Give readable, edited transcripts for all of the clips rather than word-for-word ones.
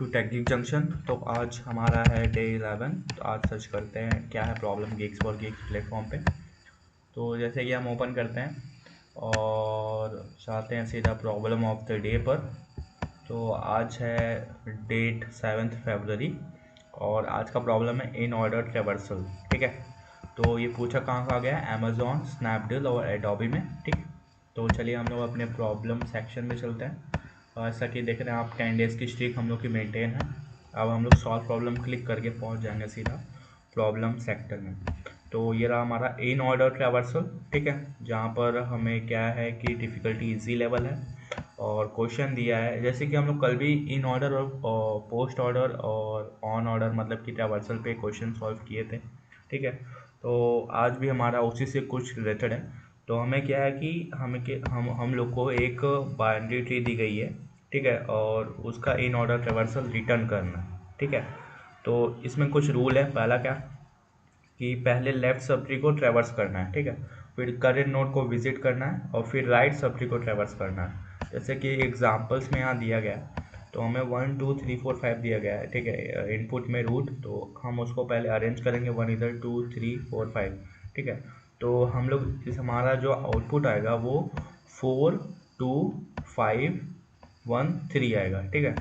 To technique junction. तो आज हमारा है डे 11। तो आज सर्च करते हैं क्या है problem gigs for gigs platform पे। तो जैसे कि हम ओपन करते हैं और चाहते हैं सीधा प्रॉब्लम ऑफ द डे पर। तो आज है डेट 7 फरवरी और आज का प्रॉब्लम है इन ऑर्डर ट्रेवर्सल। ठीक है, तो ये पूछा कहाँ गया है, अमेजोन, स्नैपडील और एडोबी में। ठीक, तो चलिए हम लोग अपने प्रॉब्लम सेक्शन में चलते हैं। ऐसा कि देख रहे हैं आप 10 डेज़ की स्ट्रीक हम लोग की मेंटेन है। अब हम लोग सॉल्व प्रॉब्लम क्लिक करके पहुंच जाएंगे सीधा प्रॉब्लम सेक्टर में। तो ये रहा हमारा इन ऑर्डर ट्रैवर्सल। ठीक है, जहाँ पर हमें क्या है कि डिफ़िकल्टी इजी लेवल है और क्वेश्चन दिया है जैसे कि हम लोग कल भी इन ऑर्डर और पोस्ट ऑर्डर और ऑन ऑर्डर मतलब कि ट्रैवर्सल पे क्वेश्चन सॉल्व किए थे। ठीक है, तो आज भी हमारा उसी से कुछ रिलेटेड है। तो हमें क्या है कि हम लोग को एक बाइनरी ट्री दी गई है। ठीक है, और उसका इन ऑर्डर ट्रैवर्सल रिटर्न करना है। ठीक है, तो इसमें कुछ रूल है। पहला क्या कि पहले लेफ्ट सब ट्री को ट्रैवर्स करना है। ठीक है, फिर करेंट नोड को विजिट करना है और फिर राइट सब ट्री को ट्रैवर्स करना है। जैसे कि एग्जांपल्स में यहाँ दिया गया है, तो हमें 1 2 3 4 5 दिया गया है। ठीक है, इनपुट में रूट, तो हम उसको पहले अरेंज करेंगे 1 इधर 2 3 4 5। ठीक है, तो हम लोग इस हमारा जो आउटपुट आएगा वो 4 2 5 1 3 आएगा। ठीक है,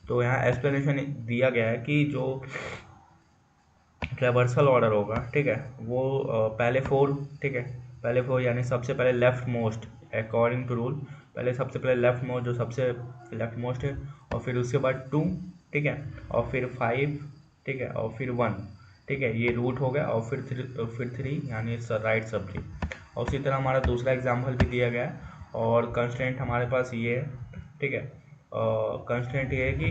तो यहाँ एक्सप्लेनेशन दिया गया है कि जो ट्रेवर्सल ऑर्डर होगा, ठीक है, वो पहले 4। ठीक है, पहले 4 यानी सबसे पहले left most according to rule, पहले सबसे पहले लेफ्ट मोस्ट जो सबसे लेफ्ट मोस्ट है, और फिर उसके बाद 2। ठीक है, और फिर 5। ठीक है, और फिर 1। ठीक है, ये रूट हो गया, और फिर 3 यानी राइट सब ट्री। और उसी तरह हमारा दूसरा एग्जाम्पल भी दिया गया है और कंस्ट्रेंट हमारे पास ये है। ठीक है, कंस्टेंट ये है कि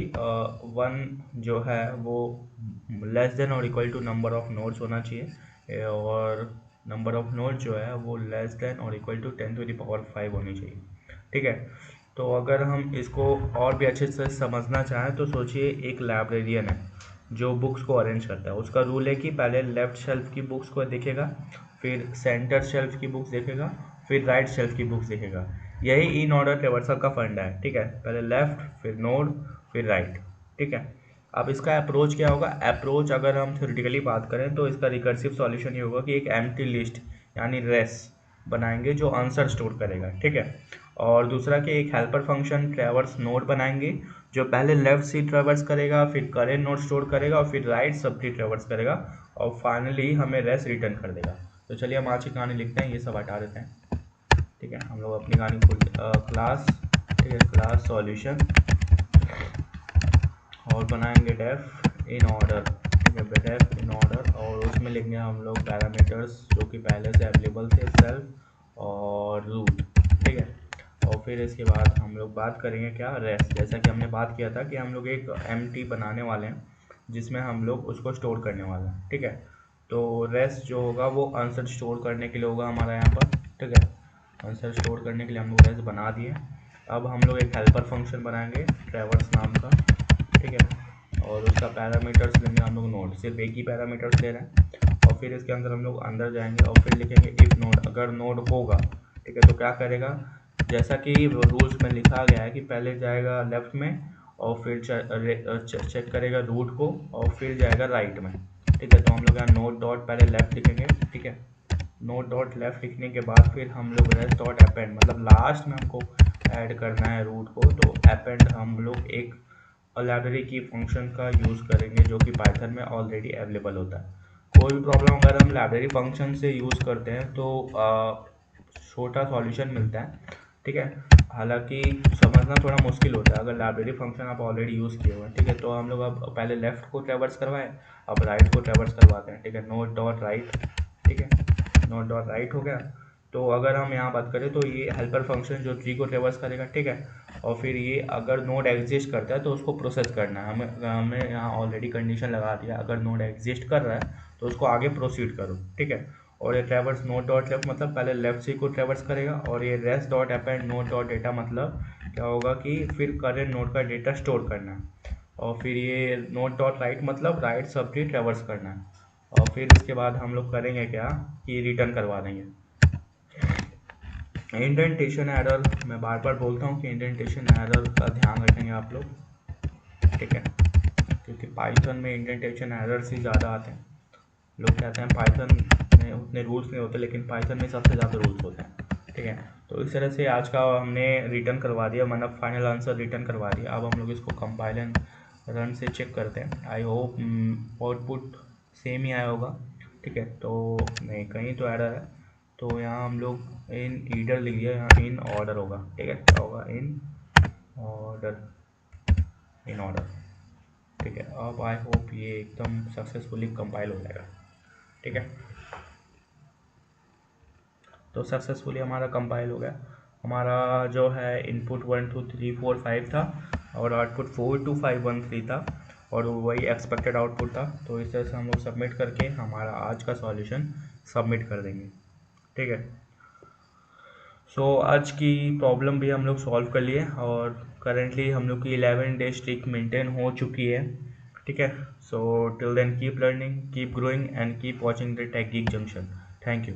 1 जो है वो लेस देन और equal to number of nodes होना चाहिए और नंबर ऑफ नोड जो है वो लेस देन और इक्वल टू 10⁵ होनी चाहिए। ठीक है, तो अगर हम इसको और भी अच्छे से समझना चाहें तो सोचिए एक लाइब्रेरियन है जो बुक्स को अरेंज करता है। उसका रूल है कि पहले लेफ्ट शेल्फ की बुक्स को देखेगा, फिर सेंटर शेल्फ की बुक्स देखेगा, फिर राइट शेल्फ की बुक्स देखेगा। यही इन ऑर्डर ट्रेवर्सल का फंडा है। ठीक है, पहले लेफ्ट, फिर नोड, फिर राइट। ठीक है, अब इसका अप्रोच क्या होगा। अप्रोच अगर हम थ्योरेटिकली बात करें तो इसका रिकर्सिव सॉल्यूशन ये होगा कि एक एम्प्टी लिस्ट यानी रेस बनाएंगे जो आंसर स्टोर करेगा। ठीक है, और दूसरा कि एक हेल्पर फंक्शन ट्रैवर्स नोड बनाएंगे जो पहले लेफ्ट सी ट्रैवर्स करेगा, फिर करेंट नोड स्टोर करेगा और फिर राइट सब ट्री ट्रैवर्स करेगा और फाइनली हमें रेस रिटर्न कर देगा। तो चलिए हम आज की कहानी लिखते हैं, ये सब हटा देते हैं। ठीक है, हम लोग अपनी कहानी खोल क्लास। ठीक है, क्लास सॉल्यूशन और बनाएंगे डेफ इन ऑर्डर। ठीक है, डेफ इन ऑर्डर और उसमें लेंगे हम लोग पैरामीटर्स जो कि पहले से अवेलेबल थे, सेल्फ और रूट। ठीक है, और फिर इसके बाद हम लोग बात करेंगे क्या, रेस्ट। जैसा कि हमने बात किया था कि हम लोग एक एम्प्टी बनाने वाले हैं जिसमें हम लोग उसको स्टोर करने वाले हैं। ठीक है, तो रेस्ट जो होगा वो आंसर स्टोर करने के लिए होगा हमारा यहाँ पर। ठीक है, आंसर स्टोर करने के लिए हम लोग रेस्ट बना दिए। अब हम लोग एक हेल्पर फंक्शन बनाएंगे ट्रैवर्स नाम का। ठीक है, और उसका पैरामीटर्स लेंगे हम लोग नोड, सिर्फ एक ही पैरामीटर्स ले रहे हैं। और फिर इसके अंदर हम लोग अंदर जाएंगे और फिर लिखेंगे इफ नोड, अगर नोड होगा। ठीक है, तो क्या करेगा, जैसा कि रूल्स में लिखा गया है कि पहले जाएगा लेफ्ट में और फिर चेक करेगा रूट को और फिर जाएगा राइट में। ठीक है, तो हम लोग यहाँ नोड डॉट पहले लेफ्ट लिखेंगे। ठीक है, नोड डॉट लेफ्ट लिखने के बाद फिर हम लोग रेस्ट डॉट अपेंड मतलब लास्ट में हमको ऐड करना है रूट को, तो अपेंड हम लोग एक लाइब्रेरी की फंक्शन का यूज़ करेंगे जो कि पाइथन में ऑलरेडी अवेलेबल होता है। कोई भी प्रॉब्लम अगर हम लाइब्रेरी फंक्शन से यूज़ करते हैं तो छोटा सॉल्यूशन मिलता है। ठीक है, हालांकि समझना थोड़ा मुश्किल होता है अगर लाइब्रेरी फंक्शन आप ऑलरेडी यूज़ किए हुए हैं। ठीक है, तो हम लोग अब पहले लेफ्ट को ट्रैवर्स करवाएं, अब राइट को ट्रैवर्स करवाते हैं। ठीक है, नोड डॉट राइट। ठीक है, नोड डॉट राइट हो गया। तो अगर हम यहाँ बात करें तो ये हेल्पर फंक्शन जो ट्री को ट्रेवर्स करेगा। ठीक है, और फिर ये अगर नोड एग्जिस्ट करता है तो उसको प्रोसेस करना है। हमें यहाँ ऑलरेडी कंडीशन लगा दिया, अगर नोड एग्जिस्ट कर रहा है तो उसको आगे प्रोसीड करो। ठीक है, और ये ट्रैवर्स नोड डॉट लेफ्ट मतलब पहले लेफ्ट सी को ट्रैवर्स करेगा, और ये rest dot append node dot data मतलब क्या होगा कि फिर करेंट नोड का डेटा स्टोर करना है। और फिर ये नोड डॉट राइट मतलब राइट सब ट्री ट्रैवर्स करना है। और फिर इसके बाद हम लोग करेंगे क्या कि रिटर्न करवा देंगे। इंडेंटेशन एरर मैं बार बार बोलता हूँ कि इंडेंटेशन एरर का ध्यान रखेंगे आप लोग। ठीक है, पाइथन में इंडेंटेशन एरर्स ही ज़्यादा आते हैं। लोग कहते हैं पाइथन में उतने रूल्स नहीं होते, लेकिन पाइथन में सबसे ज़्यादा रूल्स होते हैं। ठीक है, तो इस तरह से आज का हमने रिटर्न करवा दिया, मतलब फाइनल आंसर रिटर्न करवा दिया। अब हम लोग इसको कंपाइल एंड रन से चेक करते हैं। आई होप आउटपुट सेम ही आया होगा। ठीक है, तो नहीं, कहीं तो एरर है। तो यहाँ हम लोग इन ईडर लिख दिया, यहाँ इन ऑर्डर होगा। ठीक है, क्या होगा, इन ऑर्डर, इन ऑर्डर। ठीक है, अब आई होप ये एकदम सक्सेसफुली कंपाइल हो जाएगा। ठीक है, तो सक्सेसफुली हमारा कंपाइल हो गया। हमारा जो है इनपुट 1 2 3 4 5 था और आउटपुट 4 2 5 1 3 था, और वही एक्सपेक्टेड आउटपुट था। तो इस तरह से हम लोग सबमिट करके हमारा आज का सॉल्यूशन सबमिट कर देंगे। ठीक है, सो आज की प्रॉब्लम भी हम लोग सॉल्व कर लिए, और करेंटली हम लोग की 11 डे स्ट्रिक मेंटेन हो चुकी है। ठीक है, so till then keep learning, keep growing and keep watching the tech geek junction. Thank you.